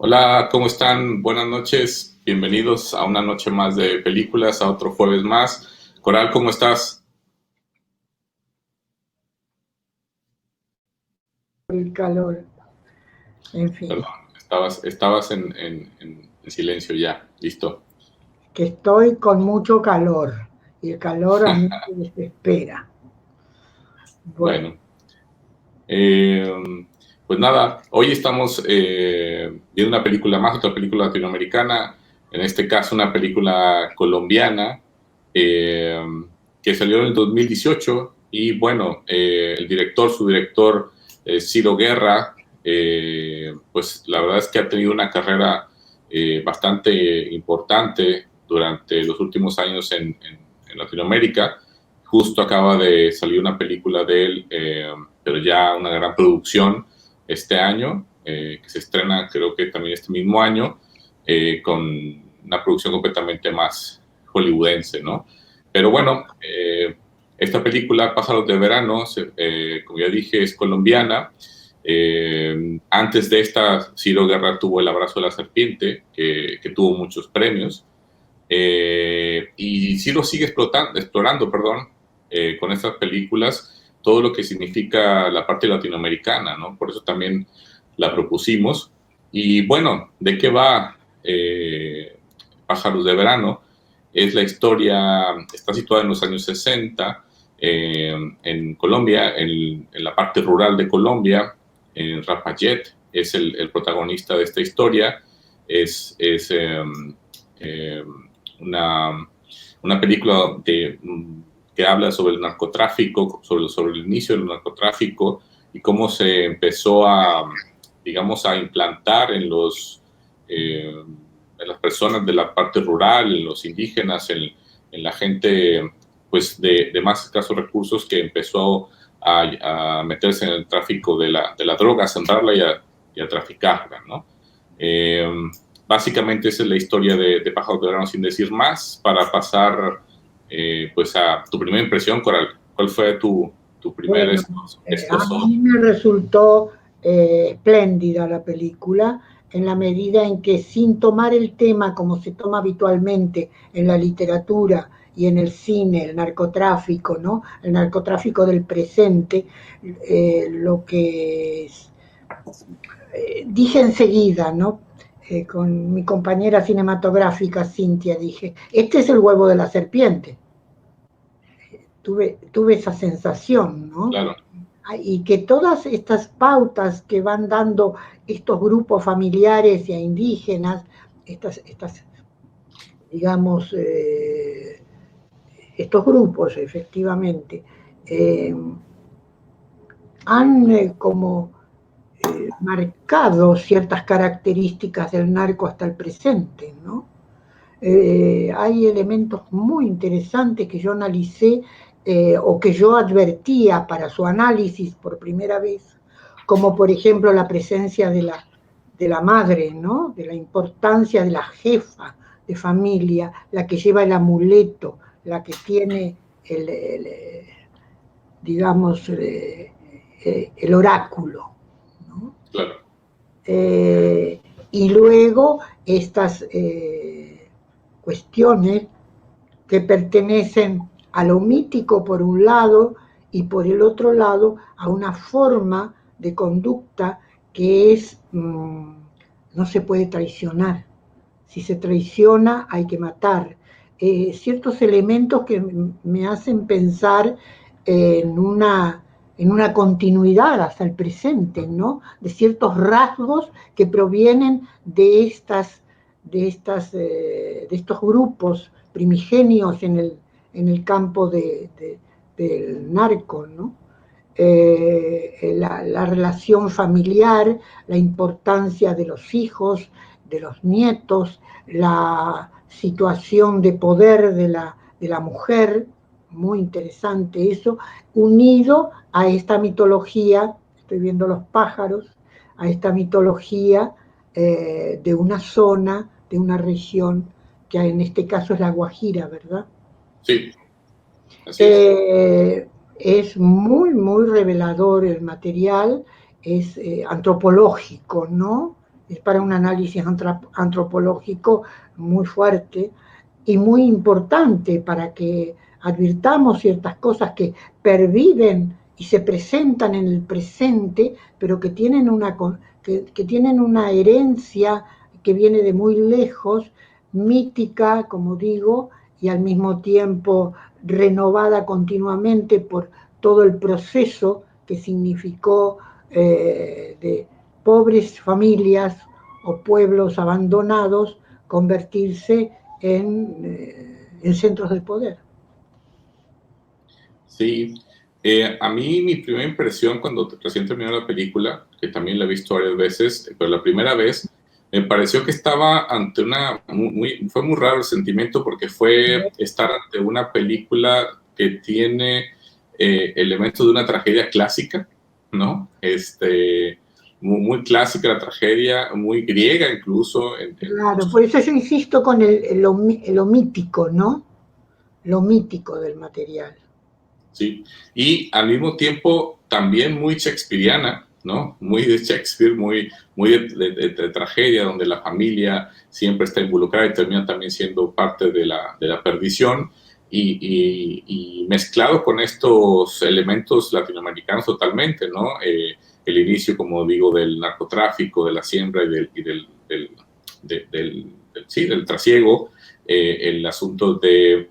Hola, ¿cómo están? Buenas noches. Bienvenidos a una noche más de películas, a otro jueves más. Coral, ¿cómo estás? El calor, en fin, Perdón, estabas en silencio ya. Listo. que estoy con mucho calor y el calor a mí me desespera. Bueno, Bueno, eh, pues nada, hoy estamos viendo una película más, otra película latinoamericana, en este caso una película colombiana eh, que salió en el 2018 y bueno, su director Ciro Guerra, pues la verdad es que ha tenido una carrera bastante importante durante los últimos años en Latinoamérica. Justo acaba de salir una película de él, pero ya una gran producción este año, que se estrena creo que también este mismo año, con una producción completamente más hollywoodense, ¿no? Pero bueno, esta película, Pájaros de Verano, como ya dije, es colombiana. Antes de esta, Ciro Guerra tuvo El Abrazo de la Serpiente, que tuvo muchos premios. Y sí lo sigue explorando, perdón, con estas películas, todo lo que significa la parte latinoamericana, ¿no? Por eso también la propusimos. Y bueno, ¿de qué va Pájaros de Verano? Es la historia, está situada en los años 60 en Colombia, en la parte rural de Colombia, en Rafayette es el protagonista de esta historia, es eh, una, una película que habla sobre el narcotráfico, sobre el inicio del narcotráfico y cómo se empezó digamos, a implantar en las personas de la parte rural, en los indígenas, en la gente pues de más escasos recursos que empezó a meterse en el tráfico de la droga, a sembrarla y a traficarla, ¿no? Eh, Básicamente esa es la historia de Pájaros de Verano sin decir más, para pasar pues a tu primera impresión, Coral. ¿Cuál fue tu primer bueno, a esbozo? mí me resultó espléndida la película en la medida en que sin tomar el tema como se toma habitualmente en la literatura y en el cine, el narcotráfico, ¿no? El narcotráfico del presente, lo que dije enseguida, ¿no? Con mi compañera cinematográfica Cintia, dije, este es el huevo de la serpiente. Tuve esa sensación, ¿no? Claro, Y que todas estas pautas que van dando estos grupos familiares e indígenas, estas digamos, estos grupos efectivamente, eh, han como marcado ciertas características del narco hasta el presente, ¿no? Hay elementos muy interesantes que yo analicé o que yo advertía para su análisis por primera vez, como por ejemplo la presencia de la madre, ¿no? De la importancia de la jefa de familia, la que lleva el amuleto, la que tiene digamos, el oráculo, ¿no? claro, Eh, y luego estas cuestiones que pertenecen a lo mítico por un lado y por el otro lado a una forma de conducta que es, no se puede traicionar. Si se traiciona hay que matar. Ciertos elementos que me hacen pensar en una continuidad hasta el presente, ¿no? De ciertos rasgos que provienen de estos grupos primigenios en el campo del narco, ¿no? La relación familiar, la importancia de los hijos, de los nietos, la situación de poder de la mujer, muy interesante eso, unido a esta mitología, estoy viendo los pájaros, a esta mitología de una zona, de una región, que en este caso es la Guajira, ¿verdad? sí, así es. Eh, es muy, muy revelador el material, es antropológico, ¿no? es para un análisis antropológico muy fuerte y muy importante para que advirtamos ciertas cosas que perviven y se presentan en el presente, pero que tienen que tienen una herencia que viene de muy lejos, mítica, como digo, y al mismo tiempo renovada continuamente por todo el proceso que significó de pobres familias o pueblos abandonados convertirse en centros de poder. Sí, a mí mi primera impresión cuando recién terminó la película, que también la he visto varias veces, pero la primera vez me pareció que estaba ante fue muy raro el sentimiento porque fue estar ante una película que tiene elementos de una tragedia clásica, ¿no? Muy clásica la tragedia, muy griega incluso. Claro, por eso yo insisto con lo mítico, ¿no? Lo mítico del material. Sí, y al mismo tiempo también muy shakespeariana, ¿no? Muy de Shakespeare, muy de tragedia, donde la familia siempre está involucrada y termina también siendo parte de la perdición, y mezclado con estos elementos latinoamericanos totalmente, ¿no? El inicio, como digo, del narcotráfico, de la siembra sí, del trasiego, el asunto de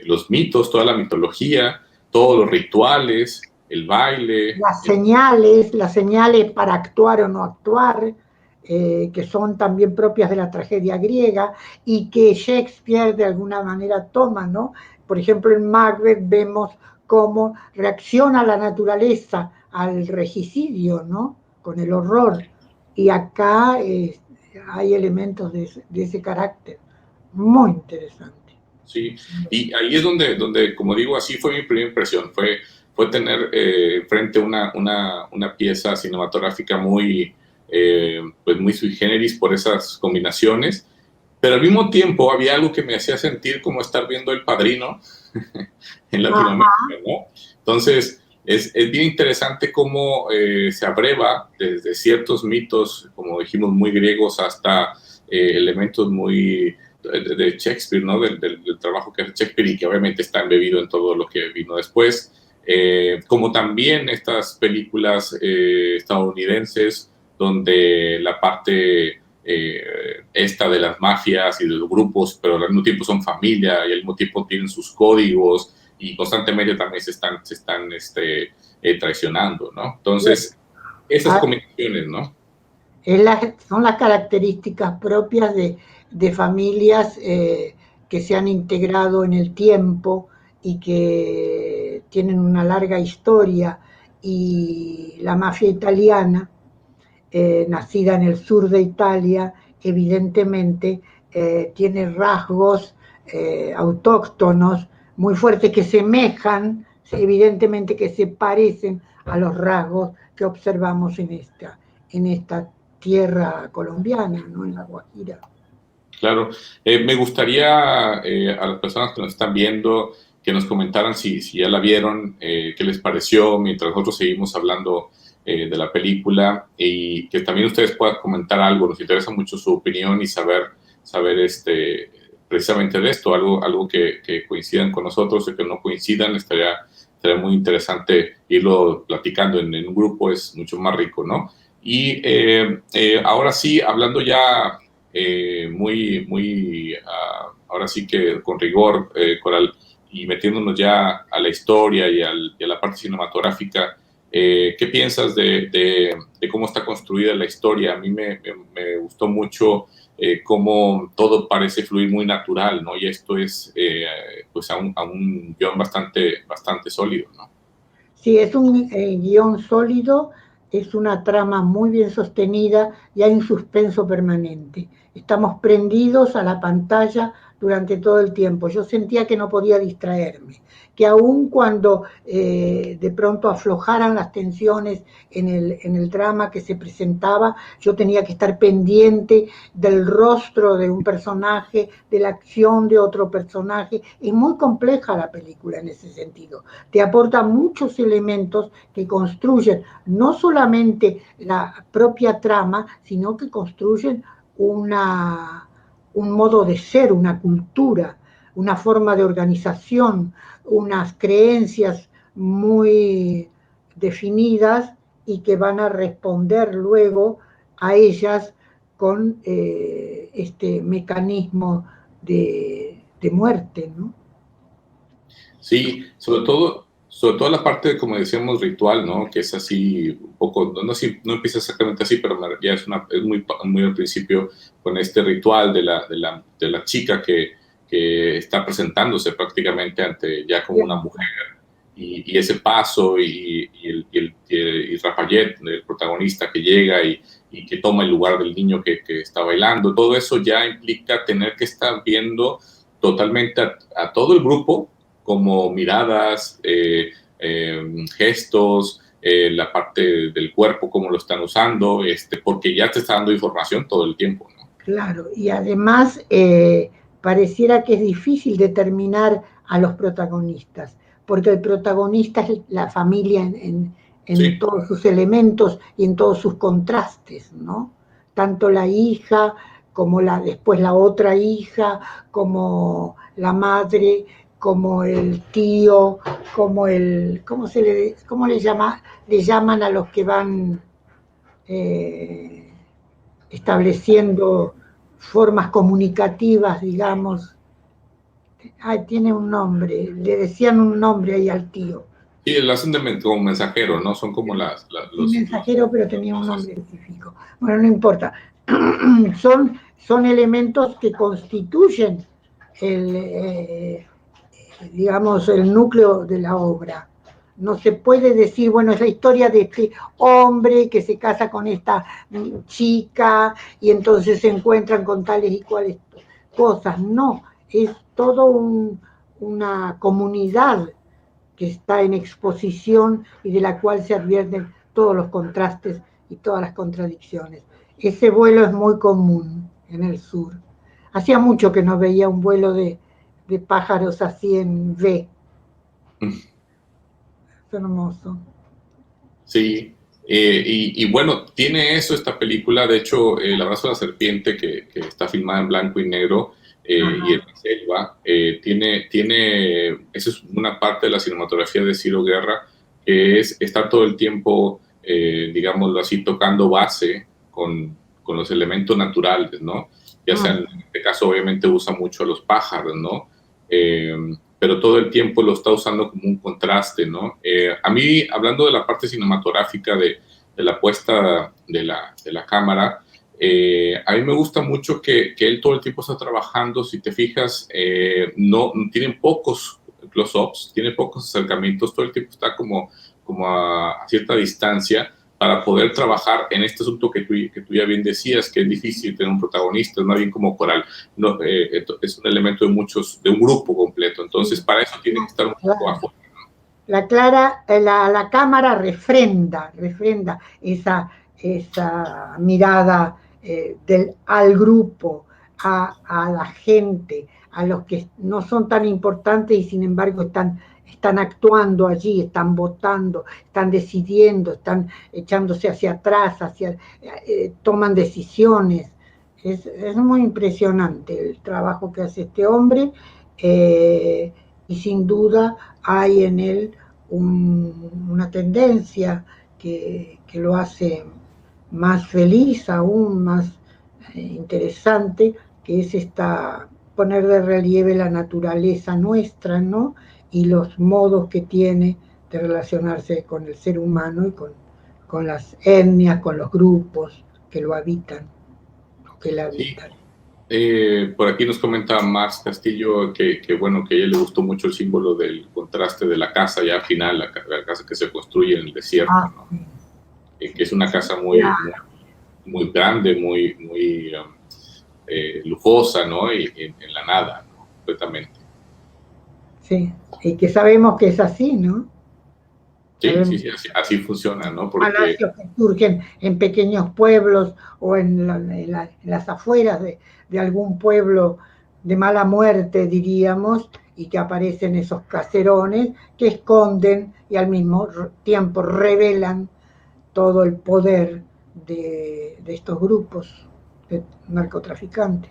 los mitos, toda la mitología, todos los rituales, el baile. Las señales para actuar o no actuar, que son también propias de la tragedia griega y que Shakespeare de alguna manera toma, ¿no? Por ejemplo, en Macbeth vemos cómo reacciona la naturaleza al regicidio, ¿no? Con el horror. Y acá hay elementos de ese carácter muy interesante. Sí, y ahí es donde, como digo, así fue mi primera impresión, fue tener frente una pieza cinematográfica pues muy sui generis por esas combinaciones, pero al mismo tiempo había algo que me hacía sentir como estar viendo El Padrino en Latinoamérica, ¿no? Entonces, es bien interesante cómo se abreva desde ciertos mitos, como dijimos, muy griegos, hasta elementos muy de Shakespeare, ¿no? Del trabajo que hace Shakespeare y que obviamente está embebido en todo lo que vino después. Como también estas películas estadounidenses donde la parte esta de las mafias y de los grupos, pero al mismo tiempo son familia y al mismo tiempo tienen sus códigos y constantemente también se están traicionando, ¿no? Entonces, esas combinaciones, ¿no? Son las características propias de familias que se han integrado en el tiempo y que tienen una larga historia. Y la mafia italiana, nacida en el sur de Italia, evidentemente tiene rasgos autóctonos muy fuertes que semejan, evidentemente que se parecen a los rasgos que observamos en esta tierra colombiana, ¿no? En la Guajira. Claro, me gustaría a las personas que nos están viendo que nos comentaran si ya la vieron, qué les pareció, mientras nosotros seguimos hablando de la película, y que también ustedes puedan comentar algo. Nos interesa mucho su opinión y saber precisamente de esto, algo que coincidan con nosotros o que no coincidan. Estaría muy interesante irlo platicando en un grupo, es mucho más rico, ¿no? Y ahora sí, hablando ya ahora sí que con rigor, Coral, y metiéndonos ya a la historia y a la parte cinematográfica, ¿qué piensas de cómo está construida la historia? A mí me gustó mucho cómo todo parece fluir muy natural, ¿no? Y esto es pues a un guión bastante sólido, ¿no? Sí, es un guión sólido, es una trama muy bien sostenida y hay un suspenso permanente. Estamos prendidos a la pantalla durante todo el tiempo. Yo sentía que no podía distraerme, que aun cuando de pronto aflojaran las tensiones en el drama que se presentaba, yo tenía que estar pendiente del rostro de un personaje, de la acción de otro personaje. Es muy compleja la película en ese sentido. Te aporta muchos elementos que construyen no solamente la propia trama, sino que construyen un modo de ser, una cultura, una forma de organización, unas creencias muy definidas y que van a responder luego a ellas con este mecanismo de muerte, ¿no? Sí, sobre todo la parte, como decíamos, ritual, ¿no? Que es así un poco, no empieza exactamente así, pero ya es muy al principio con este ritual de la chica que está presentándose prácticamente ante ya como una mujer y ese paso y Rafayette, el protagonista que llega y que toma el lugar del niño que está bailando, todo eso ya implica tener que estar viendo totalmente a todo el grupo como miradas, gestos, la parte del cuerpo, cómo lo están usando, porque ya te está dando información todo el tiempo, ¿no? Claro, y además pareciera que es difícil determinar a los protagonistas, porque el protagonista es la familia en Sí, todos sus elementos y en todos sus contrastes, ¿no? Tanto la hija como después la otra hija, como la madre, como el tío, como ¿cómo le llaman a los que van eh, estableciendo formas comunicativas, digamos? Tiene un nombre, le decían un nombre ahí al tío. sí, lo hacen como mensajero, ¿no? Son como Un mensajero, pero las tenía un voces. nombre específico. Bueno, no importa. Son elementos que constituyen el, digamos, el núcleo de la obra. No se puede decir, bueno, es la historia de este hombre que se casa con esta chica y entonces se encuentran con tales y cuales cosas. No, es todo una comunidad que está en exposición y de la cual se advierten todos los contrastes y todas las contradicciones. Ese vuelo es muy común en el sur. Hacía mucho que no veía un vuelo de pájaros así en V. Es hermoso. Sí, bueno, tiene eso esta película, de hecho, El abrazo de la serpiente, que está filmada en blanco y negro, y en Ajá. la selva, esa es una parte de la cinematografía de Ciro Guerra, que es estar todo el tiempo, digámoslo así, tocando base con los elementos naturales, ¿no? Ya sea, en este caso, obviamente usa mucho a los pájaros, ¿no? Eh, pero todo el tiempo lo está usando como un contraste, ¿no? A mí, hablando de la parte cinematográfica de la puesta de la cámara, a mí me gusta mucho que él todo el tiempo está trabajando, si te fijas, no tienen pocos close-ups, tiene pocos acercamientos, todo el tiempo está como a cierta distancia para poder trabajar en este asunto que tú ya bien decías, que es difícil tener un protagonista, es más bien como coral, no, es un elemento de un grupo completo, entonces Sí, para eso tiene que estar un poco claro. afuera. La cámara refrenda esa mirada al grupo, a la gente, a los que no son tan importantes y sin embargo están actuando allí, están votando, están decidiendo, están echándose hacia atrás, toman decisiones. Es muy impresionante el trabajo que hace este hombre eh, y sin duda hay en él una tendencia que lo hace más feliz, aún más interesante, que es poner de relieve la naturaleza nuestra, ¿no? Y los modos que tiene de relacionarse con el ser humano y con las etnias, con los grupos que lo habitan, o que la Sí, habitan. por aquí nos comenta Mars Castillo bueno, que a ella le gustó mucho el símbolo del contraste de la casa ya al final, la casa que se construye en el desierto, Ah, ¿no? sí. Que es una casa Claro, muy grande, muy lujosa, ¿no? Y en la nada, completamente. Sí, y que sabemos que es así, ¿no? Sí, Sabemos sí, sí, así funciona, ¿no? Porque palacios que surgen en pequeños pueblos o en las afueras de algún pueblo de mala muerte, diríamos, y que aparecen esos caserones que esconden y al mismo tiempo revelan todo el poder de estos grupos de narcotraficantes.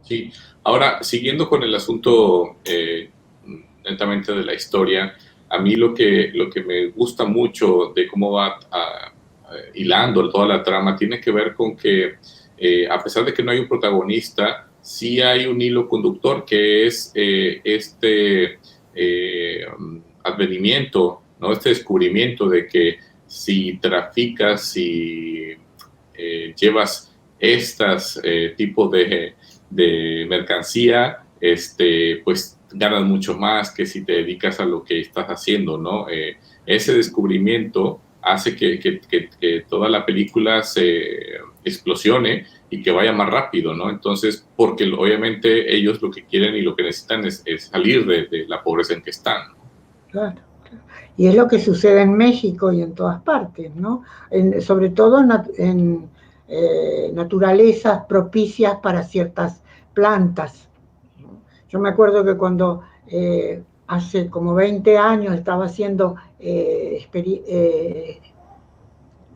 sí, ahora siguiendo con el asunto netamente de la historia, a mí lo que me gusta mucho de cómo va hilando toda la trama tiene que ver con que a pesar de que no hay un protagonista, sí hay un hilo conductor que es advenimiento, ¿no? Este descubrimiento de que si traficas, si llevas estas tipos de mercancía, pues ganas mucho más que si te dedicas a lo que estás haciendo, ¿no? Ese descubrimiento hace que toda la película se explosione y que vaya más rápido, ¿no? Entonces, porque obviamente ellos lo que quieren y lo que necesitan es salir de la pobreza en que están. Claro, claro. Y es lo que sucede en México y en todas partes, ¿no? Sobre todo en naturalezas propicias para ciertas plantas, ¿no? Yo me acuerdo que cuando hace como 20 años estaba haciendo de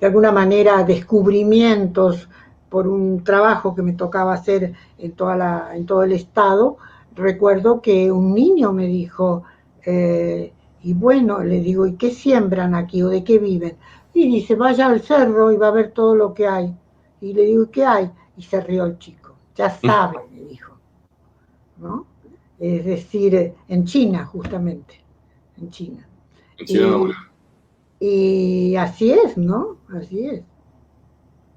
alguna manera descubrimientos por un trabajo que me tocaba hacer en todo el estado, recuerdo que un niño me dijo, y bueno, le digo, ¿y qué siembran aquí o de qué viven? Y dice, vaya al cerro y va a ver todo lo que hay. Y le digo, ¿qué hay? Y se rió el chico, ya sabe, me dijo, ¿no? Es decir, en China, justamente, en China. En Chile no, Y, y así es, ¿no? Así es.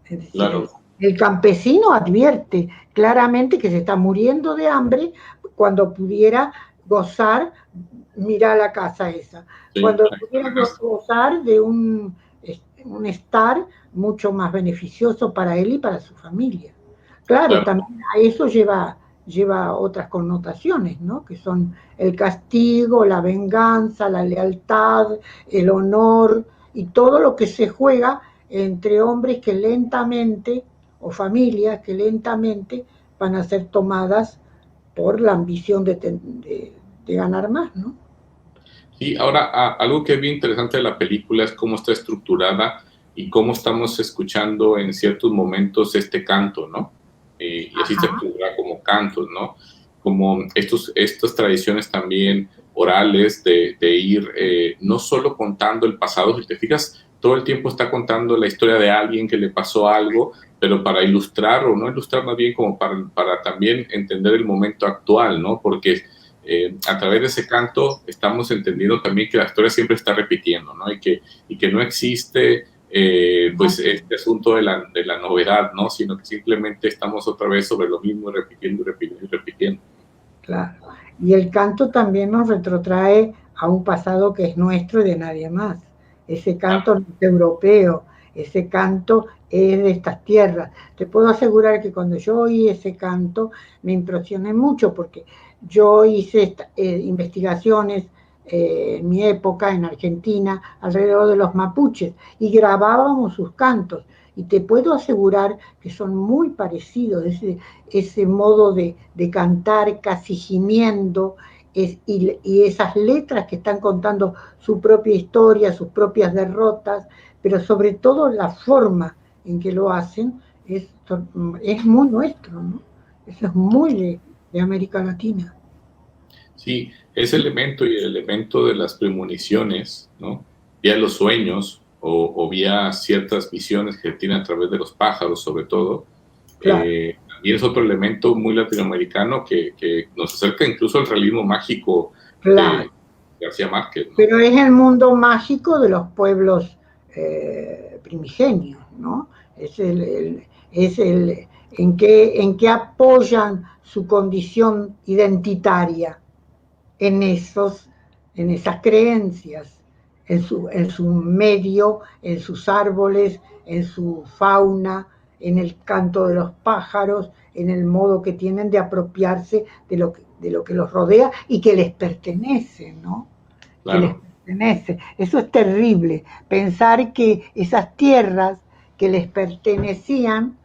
Es decir, claro, el campesino advierte claramente que se está muriendo de hambre cuando pudiera gozar, mira la casa esa, sí, cuando pudiera gozar de un estar mucho más beneficioso para él y para su familia. Claro, claro. también a eso lleva otras connotaciones, ¿no? Que son el castigo, la venganza, la lealtad, el honor y todo lo que se juega entre hombres que lentamente, o familias que lentamente van a ser tomadas por la ambición de ganar más, ¿no? Sí, ahora algo que es bien interesante de la película es cómo está estructurada y cómo estamos escuchando en ciertos momentos este canto, ¿no? Y así se Ajá, estructura como cantos, ¿no? Como estas tradiciones también orales de ir no solo contando el pasado, si te fijas, todo el tiempo está contando la historia de alguien que le pasó algo, pero para ilustrar o no ilustrar más bien como para también entender el momento actual, ¿no? Porque a través de ese canto estamos entendiendo también que la historia siempre está repitiendo, ¿no? Y que no existe pues este asunto de la novedad, ¿no? Sino que simplemente estamos otra vez sobre lo mismo, repitiendo, repitiendo y repitiendo. claro. Y el canto también nos retrotrae a un pasado que es nuestro y de nadie más. Ese canto no es europeo, ese canto es de estas tierras. Te puedo asegurar que cuando yo oí ese canto me impresioné mucho porque yo hice investigaciones en mi época en Argentina alrededor de los mapuches y grabábamos sus cantos. Y te puedo asegurar que son muy parecidos, ese modo de cantar casi gimiendo, y esas letras que están contando su propia historia, sus propias derrotas, pero sobre todo la forma en que lo hacen es muy nuestro, ¿no? Eso es muy de América Latina. Sí, ese elemento y el elemento de las premoniciones, ¿no? Vía los sueños o vía ciertas visiones que tienen a través de los pájaros, sobre todo, Claro, también es otro elemento muy latinoamericano que nos acerca incluso al realismo mágico claro. de García Márquez, ¿no? Pero es el mundo mágico de los pueblos primigenios, ¿no? Es el en qué apoyan su condición identitaria en esas creencias, en su medio, en sus árboles, en su fauna, en el canto de los pájaros, en el modo que tienen de apropiarse de lo de lo que los rodea y que les pertenece, ¿no? Que les Claro, pertenece. Eso es terrible, pensar que esas tierras que les pertenecían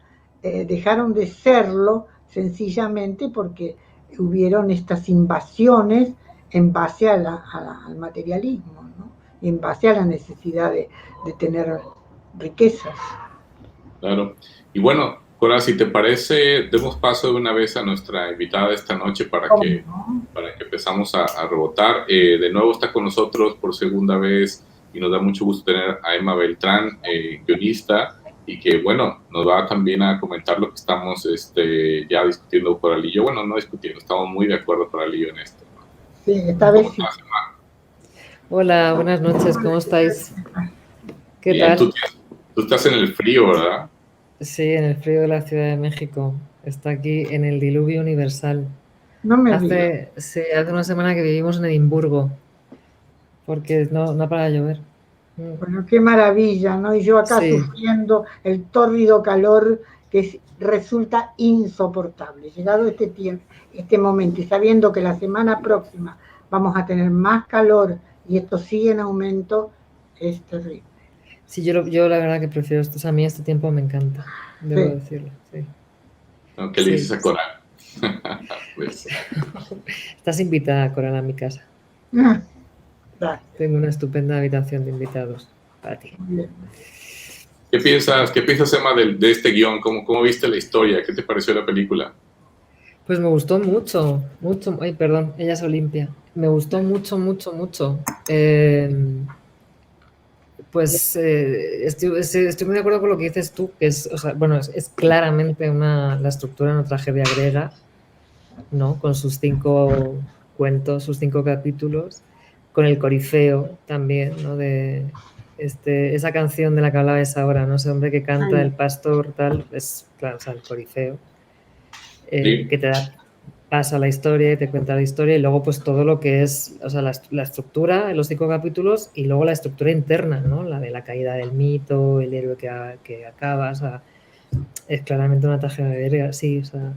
dejaron de serlo sencillamente porque hubieron estas invasiones en base al materialismo, ¿no? En base a la necesidad de tener riquezas. claro. Y bueno, Cora, si te parece, demos paso de una vez a nuestra invitada de esta noche ¿Cómo no? para que empezamos a rebotar. De nuevo está con nosotros por segunda vez y nos da mucho gusto tener a Emma Beltrán, guionista, y que, bueno, nos va también a comentar lo que estamos ya discutiendo por Ali y yo. Bueno, no discutiendo, estamos muy de acuerdo por Ali y yo en esto, ¿no? Sí, esta ¿Cómo vez sí. estás, Emma? Hola, buenas noches, ¿cómo estáis? ¿Qué Bien, tal? tú estás en el frío, ¿verdad? Sí, en el frío de la Ciudad de México. Está aquí en el diluvio universal. No me digas. Sí, hace una semana que vivimos en Edimburgo, porque no para de llover. Bueno, qué maravilla, ¿no? Y yo acá Sí, sufriendo el tórrido calor que resulta insoportable. Llegado este tiempo, este momento, y sabiendo que la semana próxima vamos a tener más calor y esto sigue en aumento, es terrible. sí, yo la verdad que prefiero esto. O sea, a mí este tiempo me encanta, debo Sí. decirlo. Sí, ¿No? ¿Qué le sí. dices a Cora? Pues, Estás invitada, Coral, a mi casa. Gracias. Tengo una estupenda habitación de invitados para ti. Muy bien. qué piensas, Emma, de este guión? ¿Cómo viste la historia? ¿Qué te pareció la película? Pues me gustó mucho, mucho. Ay, perdón, ella es Olimpia. Me gustó mucho, mucho, mucho. Estoy muy de acuerdo con lo que dices tú, que es, o sea, bueno, es claramente la estructura de una tragedia griega, ¿no? Con sus 5 cuentos, sus 5 capítulos, con el corifeo también, ¿no? De esa canción de la que hablabas ahora, ¿no? Ese hombre que canta, el pastor, tal, es, claro, o sea, el corifeo, Sí, que te da paso a la historia y te cuenta la historia, y luego pues todo lo que es, o sea, la estructura en los 5 capítulos y luego la estructura interna, ¿no? La de la caída del mito, el héroe que acaba, o sea, es claramente una tragedia griega, sí, o sea,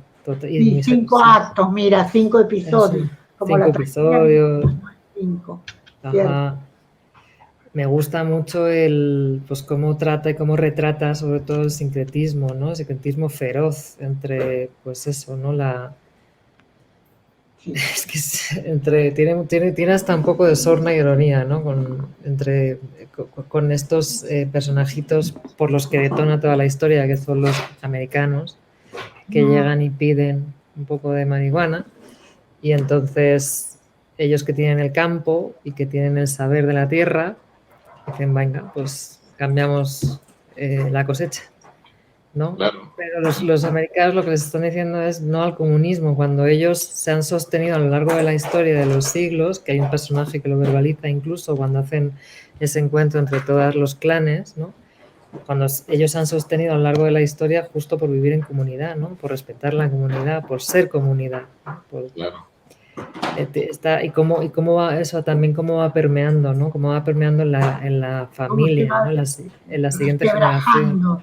y Sí, muy, 5 sí, actos, mira, 5 eso, episodios, como 5 la tragedia de episodios, 5, ¿cierto? ajá. Me gusta mucho pues cómo trata y cómo retrata sobre todo el sincretismo, ¿no? El sincretismo feroz entre, pues eso, ¿no? Sí. Es que tiene hasta un poco de sorna y ironía, ¿no? Con estos personajitos por los que detona toda la historia, que son los americanos, que llegan y piden un poco de marihuana, y entonces ellos que tienen el campo y que tienen el saber de la tierra, dicen, venga, pues cambiamos la cosecha, ¿no? claro. Pero los americanos lo que les están diciendo es no al comunismo, cuando ellos se han sostenido a lo largo de la historia de los siglos, que hay un personaje que lo verbaliza incluso cuando hacen ese encuentro entre todos los clanes, ¿no? Cuando ellos se han sostenido a lo largo de la historia justo por vivir en comunidad, ¿no? Por respetar la comunidad, por ser comunidad, ¿no? Claro. Y cómo va eso también, cómo va permeando, ¿no? Cómo va permeando en la Cómo se familia, va ¿no? En la siguiente generación. resquebrajando,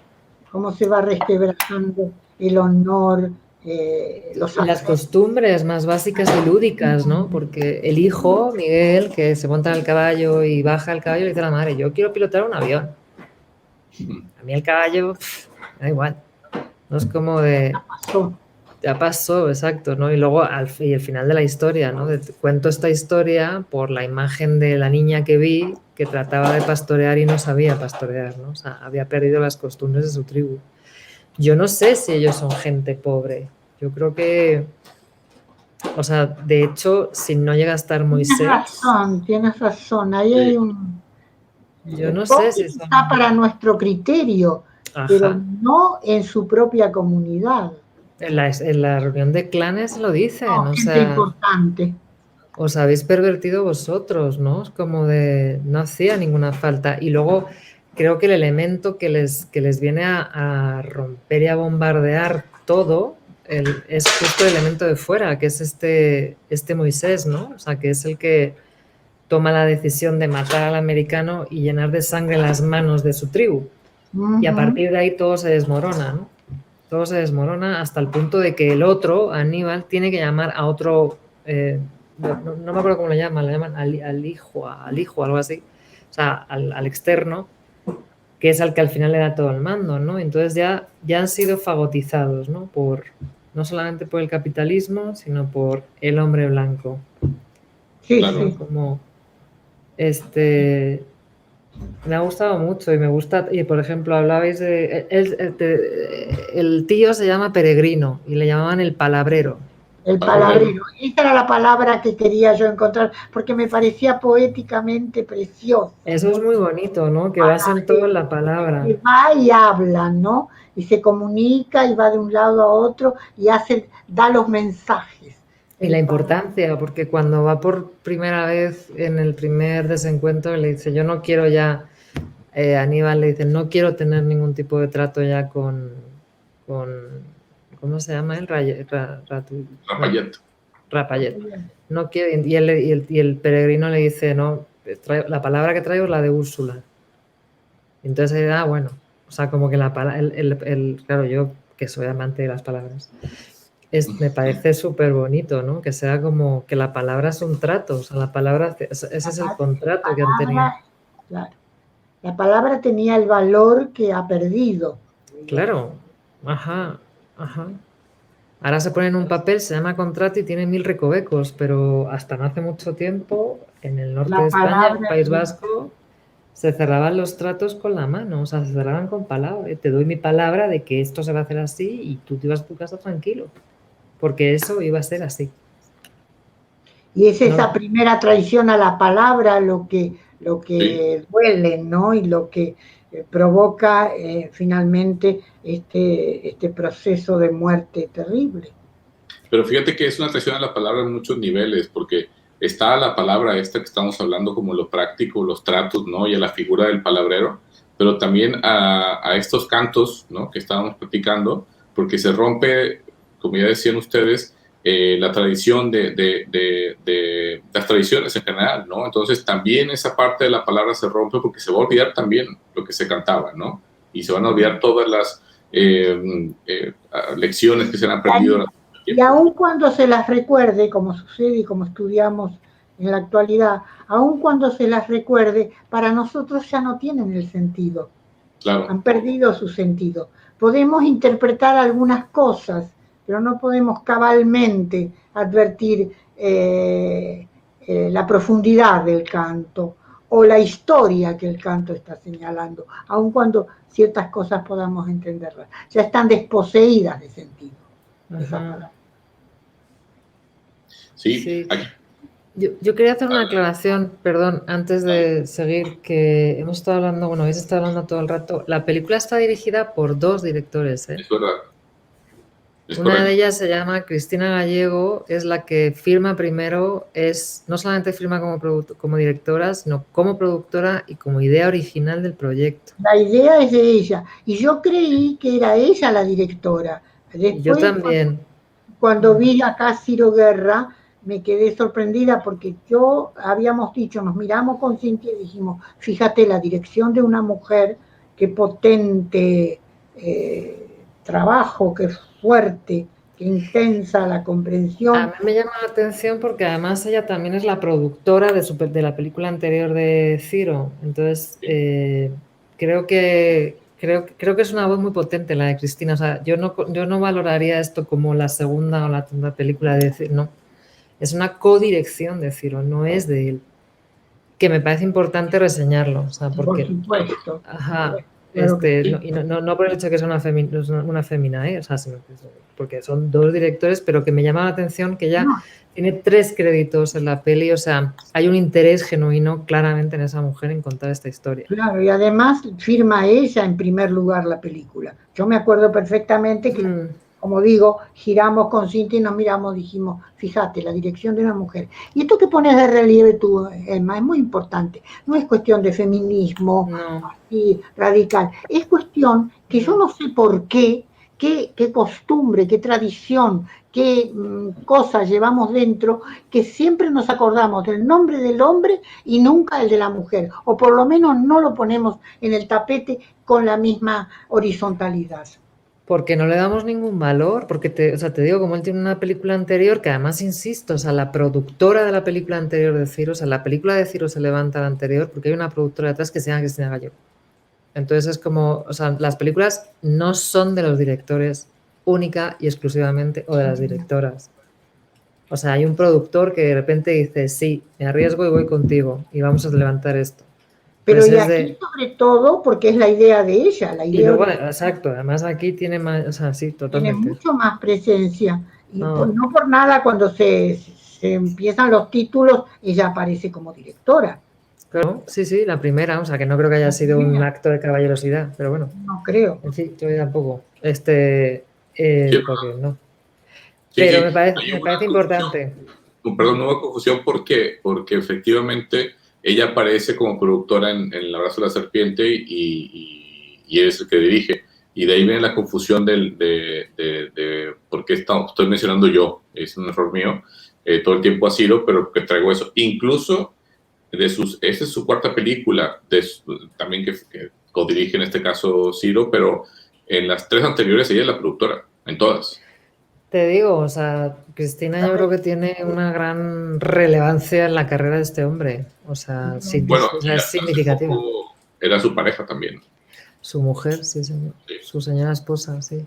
cómo se va resquebrajando el honor, los Y las afectos. costumbres más básicas y lúdicas, ¿no? Porque el hijo, Miguel, que se monta en el caballo y baja el caballo, le dice a la madre, yo quiero pilotar un avión. A mí el caballo, da igual. No es como de, Pasó. ya pasó, exacto, ¿no? Y luego y el final de la historia, ¿no? Cuento esta historia por la imagen de la niña que vi que trataba de pastorear y no sabía pastorear, ¿no? O sea, había perdido las costumbres de su tribu. Yo no sé si ellos son gente pobre. Yo creo que, o sea, de hecho, si no llega a estar Moisés, Tienes razón. Ahí hay Sí, un yo no sé pobre si está son... para nuestro criterio, pero Ajá. no en su propia comunidad. En la reunión de clanes lo dicen, No, o gente sea, importante. os habéis pervertido vosotros, ¿no? Es como de, no hacía ninguna falta. Y luego creo que el elemento que les viene a romper y a bombardear todo es justo el elemento de fuera, que es este Moisés, ¿no? O sea, que es el que toma la decisión de matar al americano y llenar de sangre las manos de su tribu. Y a partir de ahí todo se desmorona, ¿no? Todo se desmorona hasta el punto de que el otro, Aníbal, tiene que llamar a otro no me acuerdo cómo le llaman al hijo, algo así, o sea, al externo, que es al que al final le da todo el mando, ¿no? Entonces ya han sido fagotizados, ¿no? No solamente por el capitalismo, sino por el hombre blanco. Sí, Claro. sí. Como me ha gustado mucho y me gusta, y por ejemplo hablabais el tío se llama Peregrino y le llamaban el palabrero. El palabrero. Esa era la palabra que quería yo encontrar, porque me parecía poéticamente precioso. Eso es muy bonito, ¿no? Que basen todo en la palabra. Que va y habla, ¿no? Y se comunica y va de un lado a otro y da los mensajes. Y la importancia, porque cuando va por primera vez en el primer desencuentro le dice, yo no quiero ya, Aníbal le dice, no quiero tener ningún tipo de trato ya con ¿cómo se llama él? Rapallet. No quiero, y el peregrino le dice, no, la palabra que traigo es la de Úrsula. Entonces, bueno, o sea, como que claro, yo que soy amante de las palabras, me parece súper bonito, ¿no? Que sea como que la palabra es un trato, o sea, la palabra, ese es el contrato que han tenido. Claro. La palabra tenía el valor que ha perdido. Claro, ajá. Ahora se pone en un papel, se llama contrato y tiene 1000 recovecos, pero hasta no hace mucho tiempo, en el norte de España, en el País Vasco, se cerraban los tratos con la mano, o sea, se cerraban con palabras. Te doy mi palabra de que esto se va a hacer así y tú te vas a tu casa tranquilo, porque eso iba a ser así. Y es esa primera traición a la palabra lo que duele, ¿no? Y lo que provoca finalmente este proceso de muerte terrible. Pero fíjate que es una traición a la palabra en muchos niveles, porque está la palabra esta que estamos hablando como lo práctico, los tratos, ¿no? Y a la figura del palabrero, pero también a estos cantos, ¿no? Que estábamos platicando, porque se rompe, como ya decían ustedes, la tradición de las tradiciones en general, ¿no? Entonces también esa parte de la palabra se rompe porque se va a olvidar también lo que se cantaba, ¿no? Y se van a olvidar todas las lecciones que se han aprendido. Y aun cuando se las recuerde, como sucede y como estudiamos en la actualidad, aun cuando se las recuerde, para nosotros ya no tienen el sentido. Claro. Han perdido su sentido. Podemos interpretar algunas cosas, pero no podemos cabalmente advertir la profundidad del canto o la historia que el canto está señalando, aun cuando ciertas cosas podamos entenderlas. Ya están desposeídas de sentido. Sí. Yo quería hacer una aclaración, perdón, antes de seguir, que hemos estado hablando, habéis estado hablando todo el rato. La película está dirigida por 2 directores, ¿eh? Es verdad. Una de ellas se llama Cristina Gallego, es la que firma primero, no solamente firma como directora, sino como productora y como idea original del proyecto. La idea es de ella, y yo creí que era ella la directora. Después, yo también. Cuando vi acá Ciro Guerra, me quedé sorprendida porque habíamos dicho, nos miramos con Cintia y dijimos, fíjate, la dirección de una mujer, qué potente trabajo, qué fuerte, qué intensa la comprensión. A mí me llama la atención porque además ella también es la productora de la película anterior de Ciro, entonces creo que es una voz muy potente la de Cristina. O sea, yo no valoraría esto como la segunda o la tercera película de Ciro, no. Es una codirección de Ciro, no es de él. Que me parece importante reseñarlo. O sea, porque, por supuesto. Ajá. Claro y no por el hecho de que sea una femina, o sea, sino porque son 2 directores, pero que me llama la atención que ella tiene 3 créditos en la peli, o sea, hay un interés genuino claramente en esa mujer en contar esta historia. Claro, y además firma ella en primer lugar la película. Yo me acuerdo perfectamente que, como digo, giramos con Cintia y nos miramos, dijimos, fíjate, la dirección de una mujer. Y esto que pones de relieve tú, Emma, es muy importante. No es cuestión de feminismo así radical, es cuestión que yo no sé por qué costumbre, qué tradición, qué cosas llevamos dentro, que siempre nos acordamos del nombre del hombre y nunca el de la mujer, o por lo menos no lo ponemos en el tapete con la misma horizontalidad. Porque no le damos ningún valor, porque o sea, te digo, como él tiene una película anterior, que además insisto, o sea, la productora de la película anterior de Ciro, o sea, la película de Ciro se levanta la anterior, porque hay una productora detrás que se llama Cristina Gallego. Entonces es como, o sea, las películas no son de los directores única y exclusivamente, o de las directoras. O sea, hay un productor que de repente dice, sí, me arriesgo y voy contigo, y vamos a levantar esto. Pero Pues y es aquí sobre todo porque es la idea de ella, la Y idea luego, original exacto, además aquí tiene más, o sea, sí, tiene totalmente. mucho más presencia. Y No, no por nada cuando se empiezan los títulos, ella aparece como directora. claro, sí, sí, la primera, o sea, que no creo que haya La sido un primera, acto de caballerosidad, pero bueno, no creo. en fin, yo tampoco, Sí, porque no. sí, Pero sí. Hay me una parece confusión, importante. perdón, no hubo confusión porque efectivamente ella aparece como productora en El abrazo de la serpiente y es el que dirige. Y de ahí viene la confusión de por qué estoy mencionando yo, es un error mío, todo el tiempo ha sido, pero que traigo eso. Incluso esta es su cuarta película, también que codirige en este caso Ciro, pero en las tres anteriores ella es la productora, en todas. Te digo, o sea, Cristina yo creo que tiene una gran relevancia en la carrera de este hombre, o sea, Bueno, o sea, y es hace significativa. poco era su pareja también. Su mujer, sí, señor. Sí, Su señora esposa, sí.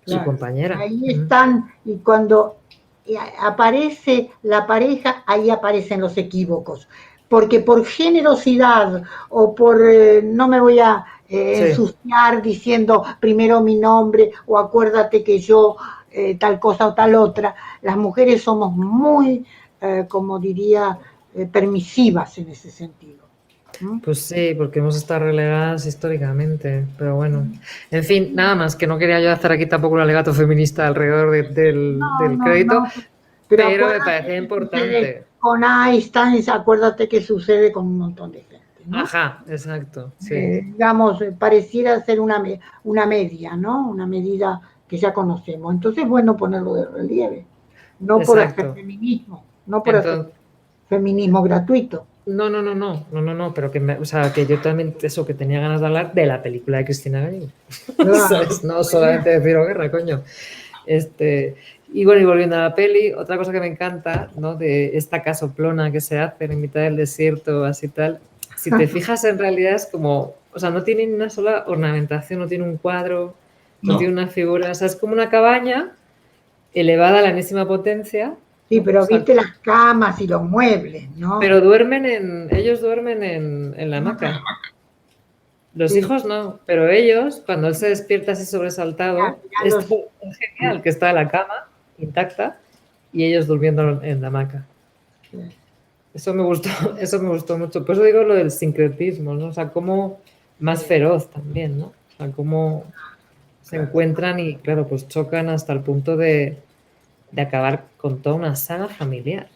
Su Claro. compañera. Ahí están, y cuando aparece la pareja, ahí aparecen los equívocos. Porque por generosidad o por no me voy a Sí, ensuciar diciendo primero mi nombre o acuérdate que yo tal cosa o tal otra, las mujeres somos muy, como diría, permisivas en ese sentido. ¿Mm? pues sí, porque hemos estado relegadas históricamente, pero bueno. En fin, nada más, que no quería yo hacer aquí tampoco un alegato feminista alrededor No, del no, crédito, no. Pero pero me acuérdate parecía que sucede importante. con Einstein, acuérdate que sucede con un montón de gente, ¿no? Ajá, exacto, sí, Digamos, pareciera ser una media, ¿no? Una medida que ya conocemos. Entonces es bueno ponerlo de relieve, no por hacer exacto. feminismo, no por hacer Entonces, feminismo gratuito. no, pero que o sea, que yo también, eso, que tenía ganas de hablar de la película de Cristina Gallego. Claro, ¿Sabes? No muy bien. solamente de Ciro Guerra, coño. Y bueno, y volviendo a la peli, otra cosa que me encanta, ¿no? De esta casoplona que se hace en mitad del desierto, así tal, si te fijas en realidad es como, o sea, no tiene ni una sola ornamentación, no tiene un cuadro, no tiene ¿no? una figura, o sea, es como una cabaña elevada a la enésima potencia, Sí, ¿no? O pero sea, viste las camas y los muebles, ¿no? pero ellos duermen en la hamaca. Los Sí, hijos no, pero ellos, cuando él se despierta así sobresaltado, mirá los, es genial que está la cama intacta y ellos durmiendo en la hamaca. Eso me gustó, eso me gustó mucho. Por eso digo lo del sincretismo, ¿no? O sea, cómo más feroz también, ¿no? O sea, cómo se encuentran y, claro, pues chocan hasta el punto de acabar con toda una saga familiar.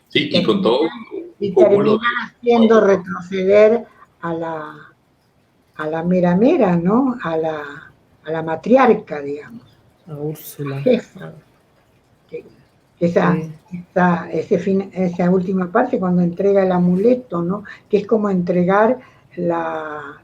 Sí, y con todo un y cúmulo terminan de haciendo retroceder a la mera mera, ¿no? A la matriarca, digamos, A Úrsula. jefa. Que esa, Sí, esa última parte cuando entrega el amuleto, ¿no? Que es como entregar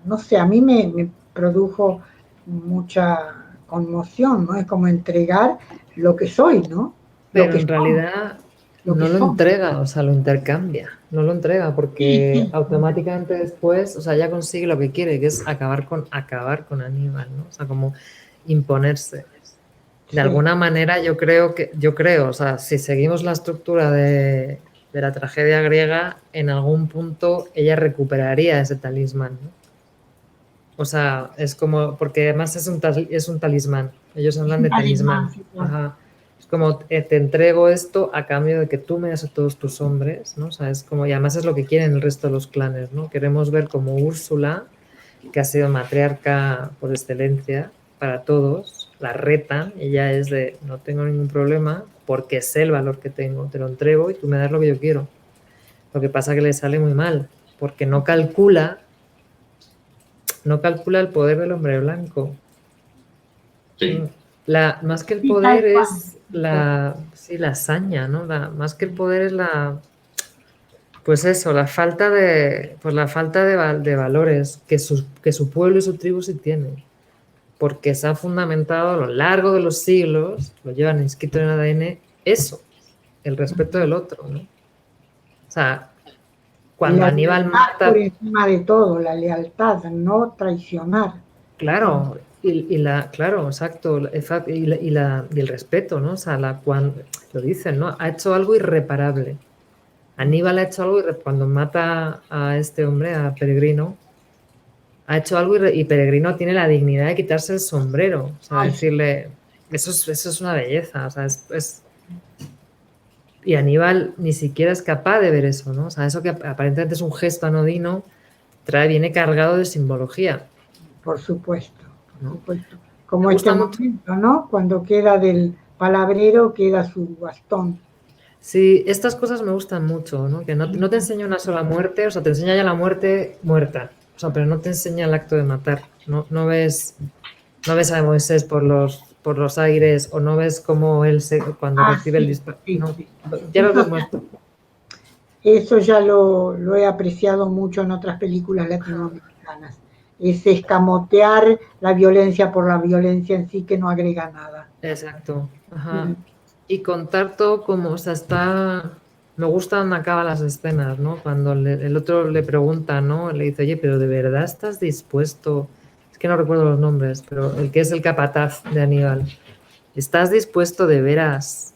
no sé, a mí me produjo mucha conmoción, ¿no? Es como entregar lo que soy, ¿no? Lo pero que en somos, realidad lo que no lo somos. entrega, o sea, lo intercambia. No lo entrega Sí, porque sí, automáticamente después, o sea, ya consigue lo que quiere, que es acabar con Aníbal, ¿no? O sea, como imponerse. De sí. alguna manera yo creo, o sea, si seguimos la estructura de la tragedia griega, en algún punto ella recuperaría ese talismán, ¿no? O sea, es como, porque además es un talismán, ellos Es hablan un de talismán, talismán. sí, claro. Ajá. Es como, te entrego esto a cambio de que tú me das a todos tus hombres, ¿no? O sea, es como, y además es lo que quieren el resto de los clanes, ¿no? Queremos ver como Úrsula, que ha sido matriarca por excelencia para todos, la retan, ella es de, no tengo ningún problema, porque sé el valor que tengo, te lo entrego y tú me das lo que yo quiero. Lo que pasa es que le sale muy mal, porque no calcula el poder del hombre blanco. sí, Más que el Sí, poder tal cual. es sí, la hazaña, ¿no? Más que el poder es pues eso, pues la falta de valores que su pueblo y su tribu sí tienen. porque se ha fundamentado a lo largo de los siglos, lo llevan inscrito en el ADN, eso, el respeto del otro, ¿no? O sea, cuando La Aníbal lealtad por mata, encima de todo, la lealtad, no traicionar. claro, claro, exacto, y el respeto, ¿no? O sea, lo dicen, ¿no? Ha hecho algo irreparable. Aníbal ha hecho algo cuando mata a este hombre, a Peregrino, ha hecho algo y Peregrino tiene la dignidad de quitarse el sombrero, o sea, Ay, decirle, eso es una belleza, o sea, y Aníbal ni siquiera es capaz de ver eso, ¿no? O sea, eso que aparentemente es un gesto anodino, viene cargado de simbología. por supuesto, por ¿No? supuesto. Me Como este gusta mucho. momento, ¿no? Cuando queda del palabrero, queda su bastón. Sí, estas cosas me gustan mucho, ¿no? Que no te enseña una sola muerte, o sea, te enseña ya la muerte muerta, o sea, pero no te enseña el acto de matar. No ves a Moisés por los aires, o no ves cómo él cuando recibe el Sí, disparo. sí, No, sí. ya lo Eso, ves muerto. eso ya lo he apreciado mucho en otras películas latinoamericanas. Es escamotear la violencia por la violencia en sí, que no agrega nada. Exacto. Ajá. Y contar todo como, o sea, me gustan acaba las escenas, ¿no? Cuando el otro le pregunta, ¿no? Le dice, oye, pero ¿de verdad estás dispuesto? Es que no recuerdo los nombres, pero el que es el capataz de Aníbal. ¿Estás dispuesto de veras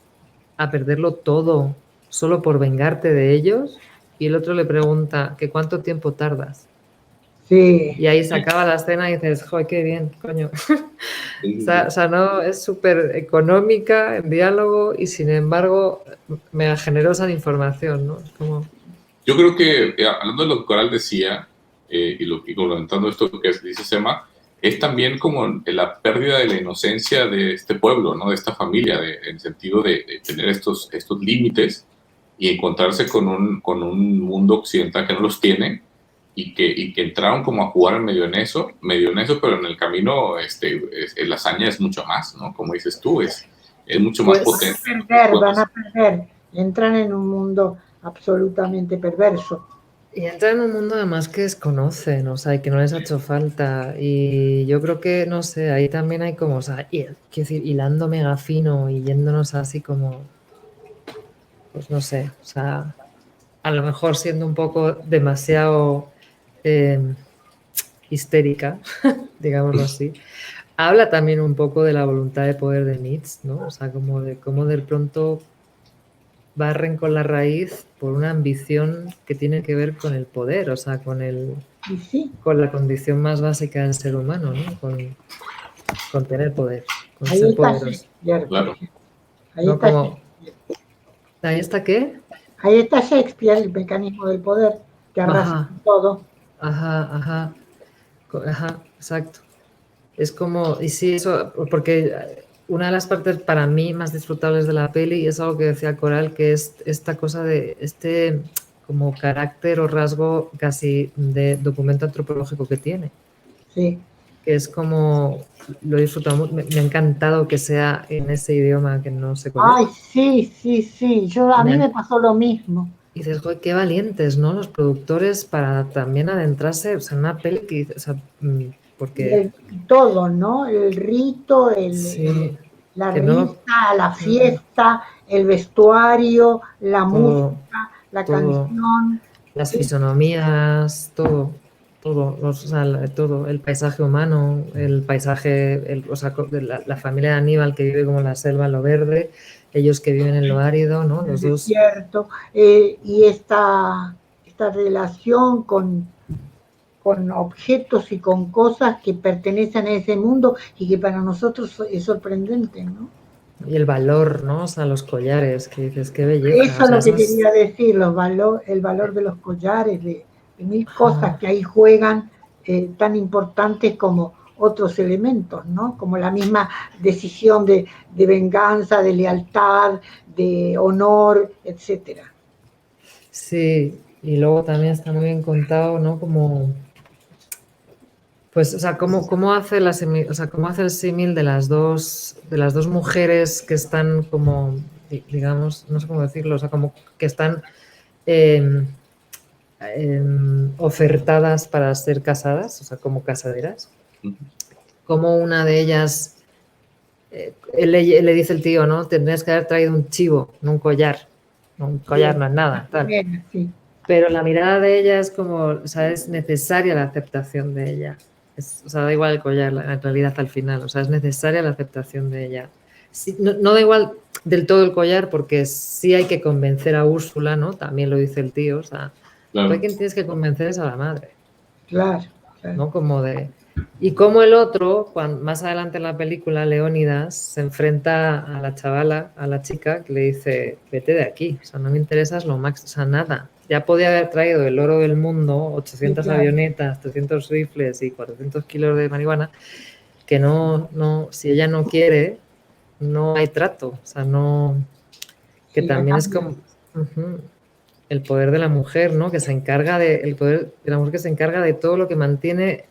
a perderlo todo solo por vengarte de ellos? Y el otro le pregunta, ¿que cuánto tiempo tardas? Sí, Y ahí se acaba la escena y dices, joder, qué bien, coño. O sea, no, es súper económica en diálogo y sin embargo mega generosa en información, ¿no? Es como... Yo creo que, hablando de lo que Coral decía, y comentando esto que dice Sema, es también como la pérdida de la inocencia de este pueblo, ¿no? De esta familia, en el sentido de tener estos límites y encontrarse con un mundo occidental que no los tiene y que entraron como a jugar medio en eso, pero en el camino la hazaña es mucho más, ¿no? Como dices tú, es mucho más Pues potente. van a perder, entran en un mundo absolutamente perverso. y entran en un mundo además que desconocen, o sea, y que no les ha hecho falta. Y yo creo que, no sé, ahí también hay como, o sea, quiero decir, hilando mega fino y yéndonos así como, pues no sé, o sea, a lo mejor siendo un poco demasiado histérica, digámoslo así. Habla también un poco de la voluntad de poder de Nietzsche, ¿no? O sea, como de cómo de pronto barren con la raíz por una ambición que tiene que ver con el poder, o sea, Y sí, con la condición más básica del ser humano, ¿no? Con tener poder, con ahí ser está poderoso. Shakespeare, por Claro. ejemplo. Ahí No está como, Shakespeare. ¿ahí está qué? Ahí está Shakespeare, el mecanismo del poder, que arrasa Ajá, con todo. ajá, ajá, ajá, exacto. Es como, y sí, eso, porque una de las partes para mí más disfrutables de la peli es algo que decía Coral, que es esta cosa de este como carácter o rasgo casi de documento antropológico que tiene, Sí. que es como, lo he disfrutado, me ha encantado que sea en ese idioma que no sé cuál es. Ay, sí, sí, sí. A mí me pasó lo mismo. Y dices, joder, qué valientes, ¿no? Los productores para también adentrarse, o sea, en una peli que, o sea, porque Todo, ¿no? El rito, sí, la que no, risa, la fiesta, el vestuario, la todo, música, la todo, canción. las fisonomías, todo, o sea, todo, el paisaje humano, el paisaje, o sea, la familia de Aníbal que vive como en la selva, en lo verde, ellos que viven en lo árido, ¿no? El Los dos. desierto, y esta relación con objetos y con cosas que pertenecen a ese mundo y que para nosotros es sorprendente, ¿no? Y el valor, ¿no? O sea, los collares, que dices, qué belleza. Eso O es sea, lo que esas. quería decir, el valor de los collares, de mil cosas Ah, que ahí juegan, tan importantes como otros elementos, ¿no? Como la misma decisión de venganza, de lealtad, de honor, etcétera. sí, y luego también está muy bien contado, ¿no? Como, pues, o sea, cómo hace o sea, cómo hace el símil de las dos mujeres que están como, digamos, no sé cómo decirlo, o sea, como que están eh, ofertadas para ser casadas, o sea, como casaderas. como una de ellas, él le dice el tío, ¿no? Tendrías que haber traído un chivo, no un collar. No, un collar no es nada, tal. Sí. Pero la mirada de ella es como, o sea, es necesaria la aceptación de ella. O sea, da igual el collar, en realidad al final, o sea, es necesaria la aceptación de ella. Sí, no da igual del todo el collar porque sí hay que convencer a Úrsula, ¿no? También lo dice el tío, o sea, Claro. tú a quien tienes que convencer es a la madre. Claro. ¿No? Como de... Y como el otro, más adelante en la película, Leónidas se enfrenta a la chavala, a la chica, que le dice, vete de aquí, o sea, no me interesas lo más, o sea, nada. Ya podía haber traído el oro del mundo, 800 Sí, claro. avionetas, 300 rifles y 400 kilos de marihuana, que no, si ella no quiere, no hay trato, o sea, no... Que Sí, también es como... el poder de la mujer, ¿no? Que se encarga el poder de la mujer que se encarga de todo lo que mantiene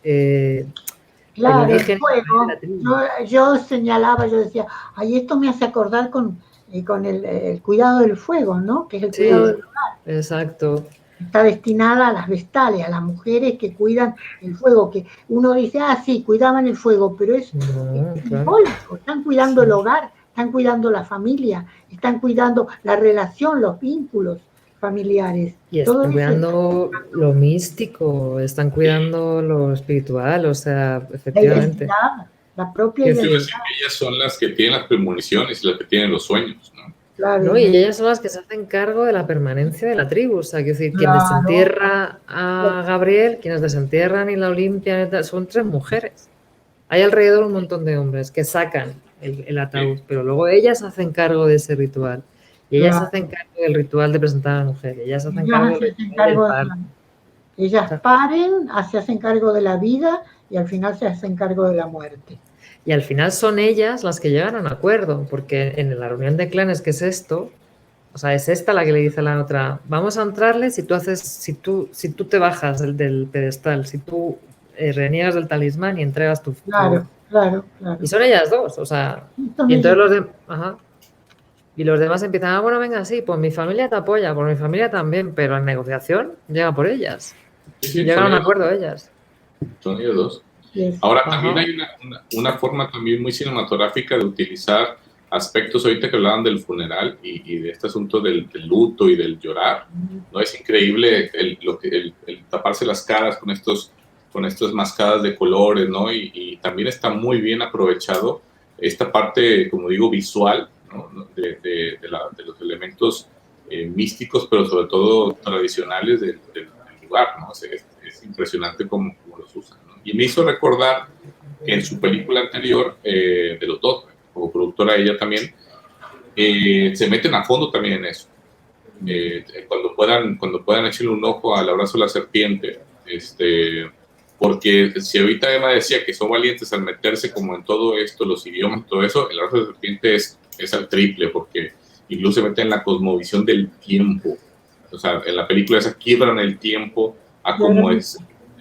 claro, el origen el fuego. de la tribu. Yo señalaba, yo decía, ay, esto me hace acordar con el cuidado del fuego, ¿no? Que es el cuidado del hogar. Exacto. Está destinada a las vestales, a las mujeres que cuidan el fuego, que uno dice, sí, cuidaban el fuego, pero es simbólico, están cuidando el hogar, están cuidando la familia, están cuidando la relación, los vínculos familiares. Y están cuidando lo místico, están cuidando lo espiritual, o sea, efectivamente. La identidad, la propia identidad. Quiero decir que ellas son las que tienen las premoniciones y las que tienen los sueños, ¿no? Claro, ¿no? Y ellas son las que se hacen cargo de la permanencia de la tribu. O sea, quiero decir, quien desentierra a Gabriel, quienes desentierran y la limpian, son 3 mujeres. Hay alrededor un montón de hombres que sacan el ataúd, pero luego ellas hacen cargo de ese ritual. Y ellas hacen cargo del ritual de presentar a la mujer. Ellas hacen cargo del parto. Ellas paren, se hacen cargo de la vida y al final se hacen cargo de la muerte. Y al final son ellas las que llegan a un acuerdo, porque en la reunión de clanes, que es esto, o sea, es esta la que le dice a la otra, vamos a entrarle si tú te bajas del pedestal, si tú reniegas del talismán y entregas tu... Claro. Y son ellas dos, o sea, y entonces los demás empiezan, bueno, venga, sí, pues mi familia te apoya, por mi familia también, pero en negociación llega por ellas. Sí, llegan a un acuerdo ellas. Son ellas dos. Ahora, también hay una forma también muy cinematográfica de utilizar aspectos, ahorita que hablaban del funeral y de este asunto del luto y del llorar, ¿no? Es increíble el taparse las caras con estas mascadas de colores, ¿no? Y también está muy bien aprovechado esta parte, como digo, visual, ¿no? de los elementos místicos, pero sobre todo tradicionales del lugar, ¿no? Es impresionante cómo los usan, ¿no? Y me hizo recordar que en su película anterior, de los dos, como productora ella también, se meten a fondo también en eso. Cuando puedan echarle un ojo al Abrazo de la Serpiente, porque si ahorita Emma decía que son valientes al meterse como en todo esto, los idiomas, todo eso, el Abrazo de la Serpiente es al triple, porque incluso se meten en la cosmovisión del tiempo. O sea, en la película esa quiebran el tiempo a cómo es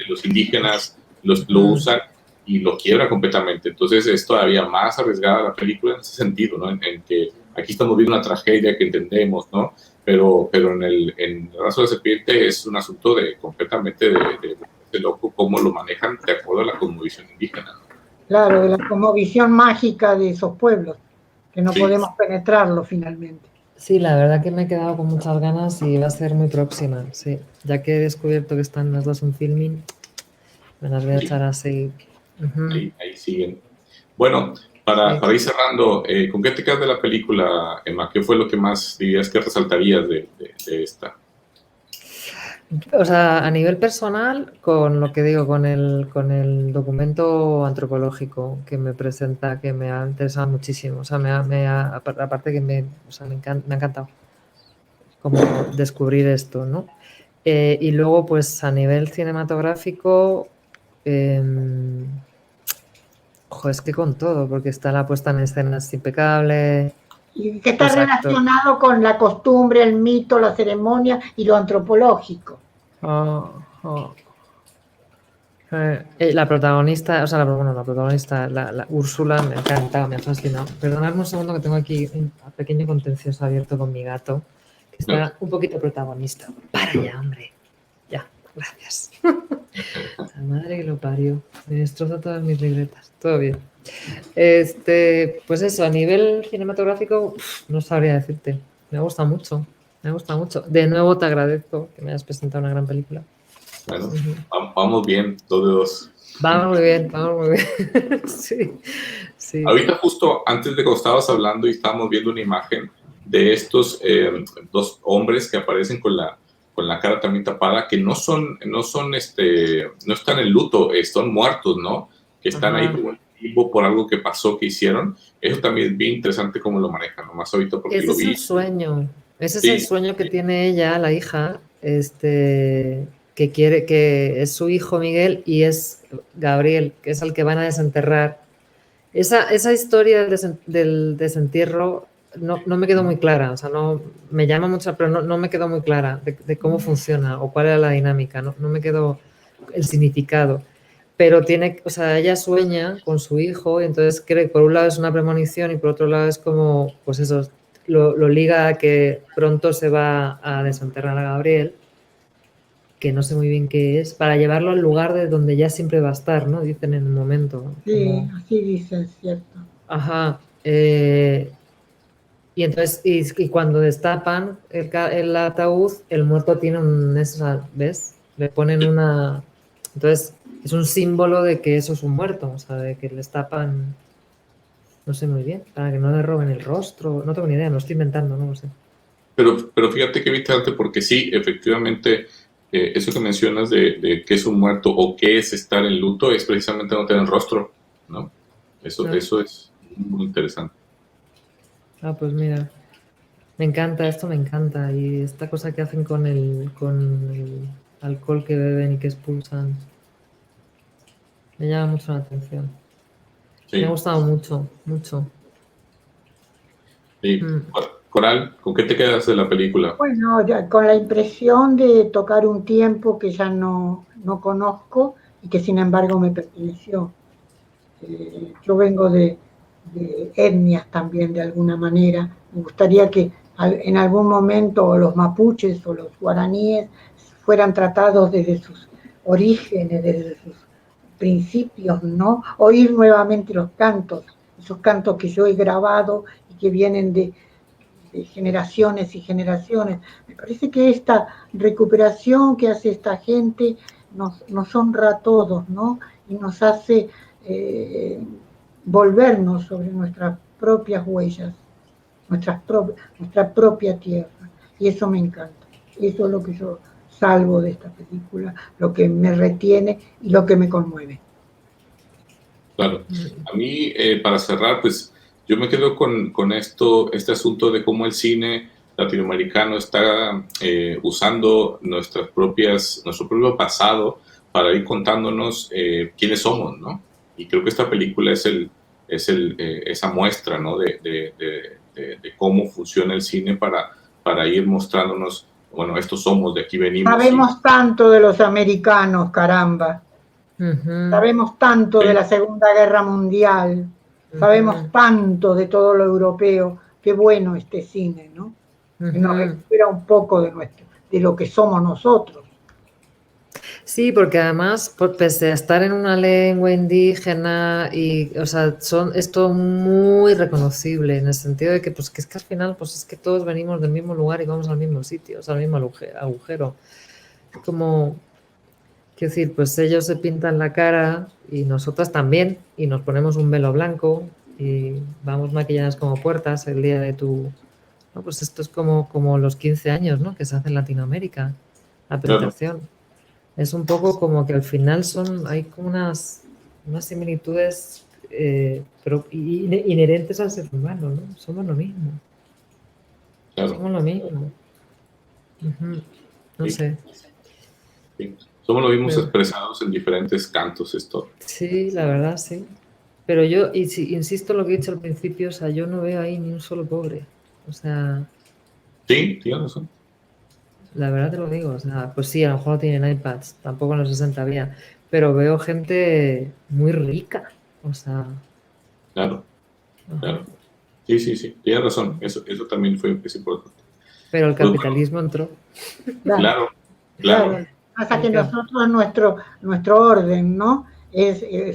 los indígenas lo usan y lo quiebra completamente. Entonces es todavía más arriesgada la película en ese sentido, ¿no? En que aquí estamos viendo una tragedia que entendemos, ¿no? Pero en el Abrazo de la Serpiente es un asunto completamente de loco cómo lo manejan de acuerdo a la cosmovisión indígena, ¿no? Claro, de la cosmovisión mágica de esos pueblos, que no podemos penetrarlo finalmente. Sí, la verdad que me he quedado con muchas ganas y va a ser muy próxima, sí. Ya que he descubierto que están las dos en filming, me las voy a echar así. Ahí siguen. Bueno, para ir cerrando, ¿con qué te quedas de la película, Emma? ¿Qué fue lo que más dirías que resaltarías de esta? O sea, a nivel personal, con lo que digo, con el documento antropológico que me presenta, que me ha interesado muchísimo. O sea, aparte que me ha encantado como descubrir esto, ¿no? Y luego, pues a nivel cinematográfico, es que con todo, porque está la puesta en escenas impecable. Y que está relacionado con la costumbre, el mito, la ceremonia y lo antropológico. La protagonista, la Úrsula, me ha encantado, me ha fascinado. Perdonadme un segundo que tengo aquí un pequeño contencioso abierto con mi gato, que está un poquito protagonista. Para ya, hombre. Ya, gracias. La madre que lo parió. Me destroza todas mis libretas. Todo bien. Pues eso, a nivel cinematográfico, no sabría decirte. Me gusta mucho. Me gusta mucho. De nuevo te agradezco que me hayas presentado una gran película. Bueno, vamos bien, todos. Vamos muy bien, vamos muy bien. Sí, sí. Ahorita justo antes de que estabas hablando y estábamos viendo una imagen de estos dos hombres que aparecen con la cara también tapada, que no están en luto, son muertos, ¿no? Que están ahí como en limbo por algo que pasó, que hicieron. Eso también es bien interesante cómo lo manejan, nomás ahorita porque Ese lo es vi. el sueño. Ese es Sí, el sueño que tiene ella, la hija, que quiere, que es su hijo Miguel y es Gabriel, que es el que van a desenterrar. Esa historia del desentierro no me quedó muy clara, o sea, no me llama mucho, pero no me quedó muy clara de cómo funciona o cuál era la dinámica, no me quedó el significado. Pero tiene, o sea, ella sueña con su hijo y entonces cree que por un lado es una premonición y por otro lado es como, pues eso, lo liga a que pronto se va a desenterrar a Gabriel, que no sé muy bien qué es, para llevarlo al lugar de donde ya siempre va a estar, ¿no? Dicen en el momento. Sí, así dicen, cierto. Ajá. Y entonces, y cuando destapan el ataúd, el muerto tiene ¿ves? Le ponen una... Entonces, es un símbolo de que eso es un muerto, o sea, de que les tapan, no sé muy bien, para que no le roben el rostro, no tengo ni idea, me lo estoy inventando, no lo sé. pero fíjate que interesante porque sí, efectivamente, eso que mencionas de qué es un muerto o qué es estar en luto es precisamente no tener rostro, ¿no? Eso es muy interesante. Ah, pues mira, me encanta, esto me encanta, y esta cosa que hacen con el alcohol que beben y que expulsan, me llama mucho la atención. Me ha Sí, gustado mucho, mucho. sí. Mm. Coral, ¿con qué te quedas de la película? Bueno, ya con la impresión de tocar un tiempo que ya no conozco y que sin embargo me perteneció. Yo vengo de etnias también de alguna manera. Me gustaría que en algún momento los mapuches o los guaraníes fueran tratados desde sus orígenes, desde sus principios, ¿no? Oír nuevamente los cantos, esos cantos que yo he grabado y que vienen de generaciones y generaciones. Me parece que esta recuperación que hace esta gente nos honra a todos, ¿no? Y nos hace volvernos sobre nuestras propias huellas, nuestra propia tierra. Y eso me encanta. Eso es lo que yo salvo de esta película, lo que me retiene y lo que me conmueve. Claro. A mí, para cerrar, pues yo me quedo con este asunto de cómo el cine latinoamericano está usando nuestro propio pasado para ir contándonos quiénes somos, ¿no? Y creo que esta película esa muestra, ¿no? De cómo funciona el cine para ir mostrándonos, bueno, estos somos, de aquí venimos. Sabemos tanto de los americanos, caramba. Ujú, Sabemos tanto de la Segunda Guerra Mundial, sabemos ujú, tanto de todo lo europeo. Qué bueno este cine, ¿no? Que nos ujú. recupera un poco de lo que somos nosotros. Sí, porque además, pese a estar en una lengua indígena y, o sea, es todo muy reconocible en el sentido de que, pues, que es que al final, pues es que todos venimos del mismo lugar y vamos al mismo sitio, o sea, al mismo agujero. Como, quiero decir, pues ellos se pintan la cara y nosotras también, y nos ponemos un velo blanco y vamos maquilladas como puertas el día de tu... No, pues esto es como los 15 años, ¿no? Que se hace en Latinoamérica, la Claro, presentación. Es un poco como que al final hay como unas similitudes pero inherentes al ser humano, ¿no? Somos lo mismo. claro. Somos lo mismo. Ujú. No Sí, sé. sí. Somos los mismos Pero, expresados en diferentes cantos, esto. sí, la verdad, sí. Pero yo, insisto en lo que he dicho al principio, o sea, yo no veo ahí ni un solo pobre. O sea, Sí, tienes razón. la verdad te lo digo. O sea, pues sí, a lo mejor no tienen iPads, tampoco en los 60 había, pero veo gente muy rica. O sea, Claro, ajá. claro. Sí, sí, sí, tienes razón. Eso también es importante. Pero el Pues bueno, capitalismo entró. Claro, claro, claro. claro. Hasta que nosotros, nuestro orden, ¿no?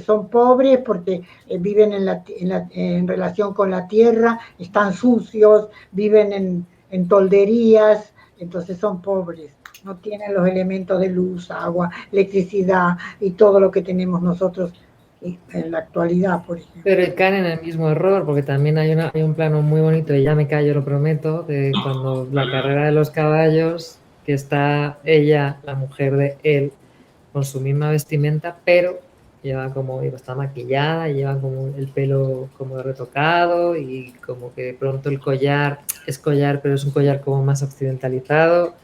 Son pobres porque viven en relación con la tierra, están sucios, viven en tolderías, entonces son pobres. No tienen los elementos de luz, agua, electricidad y todo lo que tenemos nosotros en la actualidad, por ejemplo. Pero caen en el mismo error, porque también hay un plano muy bonito, y ya me callo, lo prometo, de cuando la carrera de los caballos, que está ella, la mujer de él, con su misma vestimenta, pero está maquillada, y lleva como el pelo como retocado, y como que de pronto el collar es collar, pero es un collar como más occidentalizado,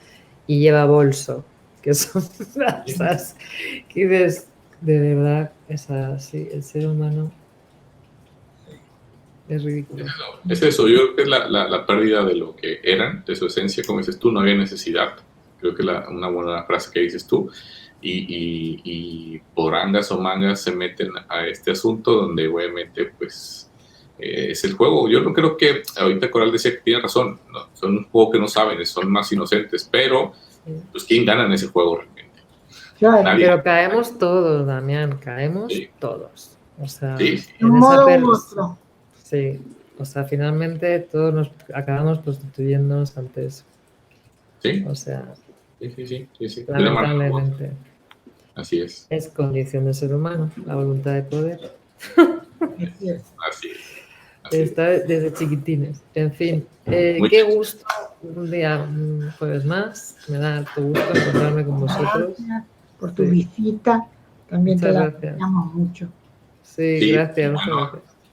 y lleva bolso, que son cosas que dices, de verdad, sí, el ser humano es ridículo. Es eso, yo creo que es la pérdida de lo que eran, de su esencia, como dices tú, no había necesidad. Creo que una buena frase que dices tú. Y por angas o mangas se meten a este asunto donde obviamente pues es el juego. Yo no creo que, ahorita Coral decía que tiene razón, ¿no? Son un juego que no saben, son más inocentes, pero pues ¿quién gana en ese juego realmente? Claro. Pero caemos todos, Damián, caemos todos. O sea, sí. En un modo u otro. Sí, o sea, finalmente todos nos acabamos prostituyéndonos ante eso. Sí. O sea, sí. lamentablemente. Así es. Es condición del ser humano, la voluntad de poder. Así es. Está desde chiquitines. En fin, qué gusto un jueves más. Me da harto gusto encontrarme con vosotros. Gracias por tu visita. También muchas te la gracias. apreciamos mucho. Sí, gracias.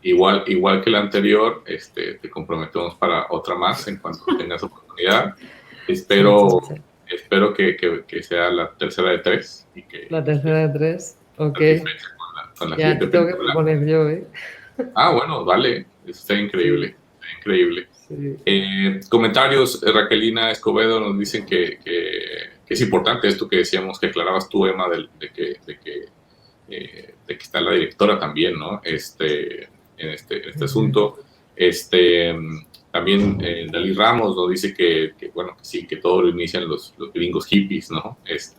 Igual que el anterior, te comprometemos para otra más en cuanto tengas oportunidad. Espero que sea la tercera de 3. La tercera de 3, ok. Con la ya te tengo que proponer yo, ¿eh? Bueno, vale. Está increíble. Sí. Está increíble. Sí. Comentarios, Raquelina Escobedo nos dicen que es importante esto que decíamos, que aclarabas tú, Emma, de que está la directora también, ¿no? En este asunto. También Dalí Ramos nos dice que sí, que todo lo inician los gringos hippies, ¿no? Es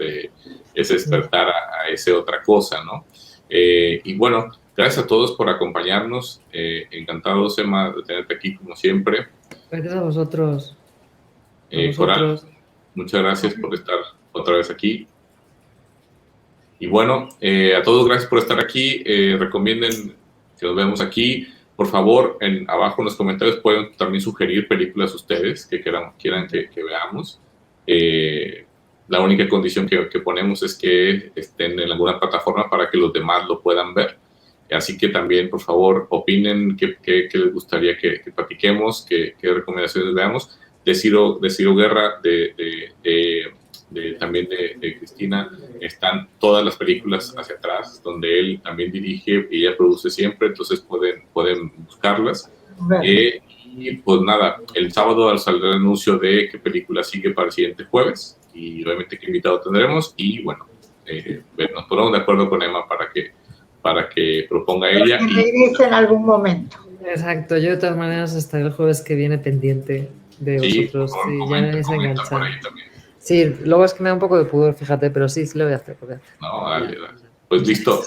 despertar a esa otra cosa, ¿no? Y bueno, gracias a todos por acompañarnos. Encantados, Emma, de tenerte aquí como siempre. Gracias a vosotros. Coral, muchas gracias por estar otra vez aquí. Y bueno, a todos gracias por estar aquí. Recomienden que nos vemos aquí. Por favor, abajo en los comentarios pueden también sugerir películas ustedes que quieran que veamos. La única condición que ponemos es que estén en alguna plataforma para que los demás lo puedan ver. Así que también, por favor, opinen qué les gustaría que platiquemos, qué recomendaciones veamos. De Ciro Guerra, también de Cristina, están todas las películas hacia atrás, donde él también dirige y ella produce siempre, entonces pueden buscarlas. Y pues nada, el sábado saldrá el anuncio de qué película sigue para el siguiente jueves, y obviamente qué invitado tendremos, y bueno, nos ponemos de acuerdo con Emma para que proponga ella. Que regrese en algún momento. Exacto, yo de todas maneras hasta el jueves que viene pendiente de vosotros. Por favor, sí, ya me habéis enganchado. También. Sí, luego es que me da un poco de pudor, fíjate, pero sí lo voy a hacer. No, dale. Pues listo.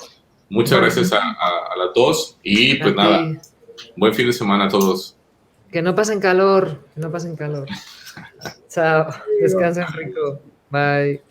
Muchas gracias a las dos y pues nada, buen fin de semana a todos. Que no pasen calor, Chao, descansen rico. Bye.